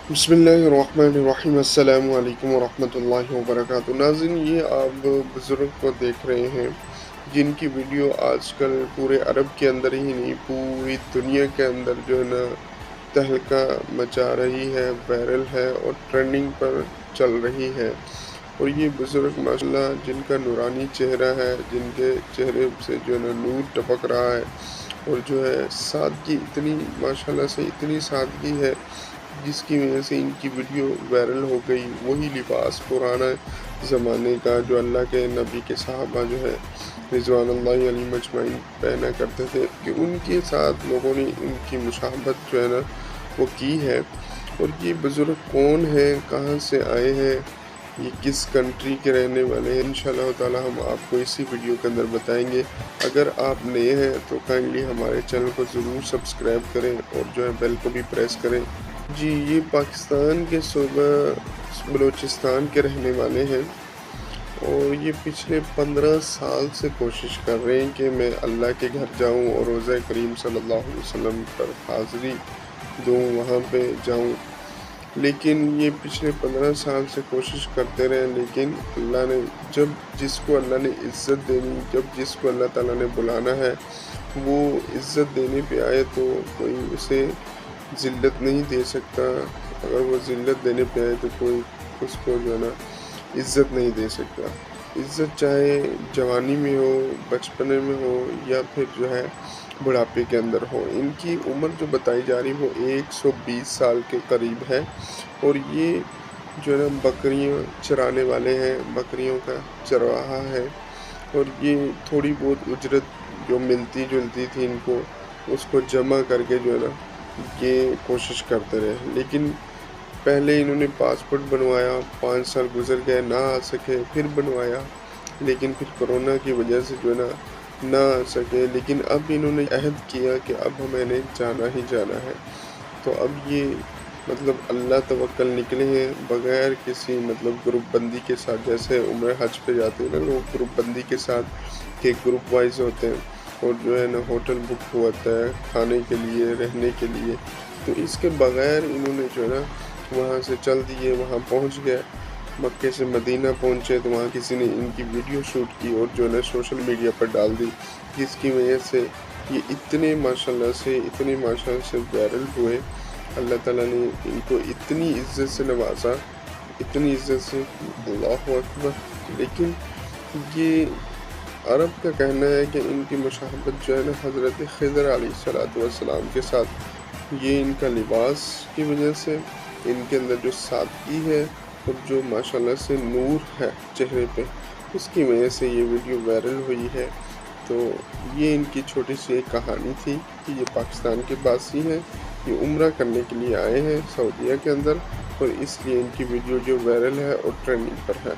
बिस्मिल्लाहिर्रहमानिर्रहीम अस्सलामु अलैकुम वरहमतुल्लाहि वबरकातुहू। नाज़रीन, ये आप बुज़ुर्ग को देख रहे हैं जिनकी वीडियो आजकल पूरे अरब के अंदर ही नहीं पूरी दुनिया के अंदर जो है ना तहलका मचा रही है, वायरल है और ट्रेंडिंग पर चल रही है। और ये बुज़ुर्ग माशाल्लाह जिनका नूरानी चेहरा है, जिनके चेहरे से जो है ना नूर टपक रहा है और जो है सादगी इतनी माशाल्लाह से इतनी सादगी है जिसकी वजह से इनकी वीडियो वायरल हो गई। वही लिबास पुराना ज़माने का जो अल्लाह के नबी के सहाबा जो है रिज़वानुल्लाहि अलैहिम अजमईन पहना करते थे, कि उनके साथ लोगों ने इनकी मुशाबहत जो है ना वो की है। और ये बुज़ुर्ग कौन है, कहाँ से आए हैं, ये किस कंट्री के रहने वाले हैं, इंशाअल्लाह ताला हम आपको इसी वीडियो के अंदर बताएंगे। अगर आप नए हैं तो काइंडली हमारे चैनल को ज़रूर सब्सक्राइब करें और जो है बेल को भी प्रेस करें। जी, ये पाकिस्तान के सूबा बलूचिस्तान के रहने वाले हैं और ये पिछले 15 साल से कोशिश कर रहे हैं कि मैं अल्लाह के घर जाऊं और रोज़ा करीम सल्लल्लाहु अलैहि वसल्लम पर हाज़री दूं, वहाँ पे जाऊं। लेकिन ये पिछले 15 साल से कोशिश करते रहे, लेकिन अल्लाह ने जब जिसको अल्लाह ने इज़्ज़त देनी, जब जिसको अल्लाह ताला ने बुलाना है वो इज़्ज़त देने पे आए तो कोई उसे ज़िल्लत नहीं दे सकता। अगर वो ज़िल्लत देने पे आए तो कोई उसको जो है ना इज़्ज़त नहीं दे सकता। इज़्ज़त चाहे जवानी में हो, बचपने में हो या फिर जो है बुढ़ापे के अंदर हो। इनकी उम्र जो बताई जा रही है वो 120 साल के करीब है और ये जो है ना बकरियां चराने वाले हैं, बकरियों का चरवाहा है। और ये थोड़ी बहुत उजरत जो मिलती जुलती थी इनको, उसको जमा करके जो है ना ये कोशिश करते रहे। लेकिन पहले इन्होंने पासपोर्ट बनवाया, 5 साल गुजर गए, ना आ सके, फिर बनवाया, लेकिन फिर कोरोना की वजह से जो है ना आ सके। लेकिन अब इन्होंने अहद किया कि अब हमें जाना ही जाना है। तो अब ये मतलब अल्लाह तवक्कल निकले हैं बगैर किसी मतलब ग्रुप बंदी के साथ। जैसे उम्र हज पे जाते हैं ना लोग ग्रुप बंदी के साथ, के ग्रुप वाइज होते हैं और जो है ना होटल बुक होता है खाने के लिए, रहने के लिए। तो इसके बगैर इन्होंने जो है ना वहाँ से चल दिए, वहाँ पहुँच गए। मक्के से मदीना पहुँचे तो वहाँ किसी ने इनकी वीडियो शूट की और जो है ना सोशल मीडिया पर डाल दी, जिसकी वजह से ये इतने माशाल्लाह से वायरल हुए। अल्लाह ताला ने इनको इतनी इज़्ज़त से नवाजा, इतनी इज़्ज़त से, अल्लाहु अकबर। लेकिन ये अरब का कहना है कि इनकी मुशाबहत जो है ना हज़रत ख़िज़र अलैहिस्सलाम के साथ, ये इनका लिबास की वजह से, इनके अंदर जो सादगी है और जो माशाल्लाह से नूर है चेहरे पे, उसकी वजह से ये वीडियो वायरल हुई है। तो ये इनकी छोटी सी एक कहानी थी कि ये पाकिस्तान के बासी हैं, ये उम्रा करने के लिए आए हैं सऊदीया के अंदर और इसलिए इनकी वीडियो जो वायरल है और ट्रेंडिंग पर है।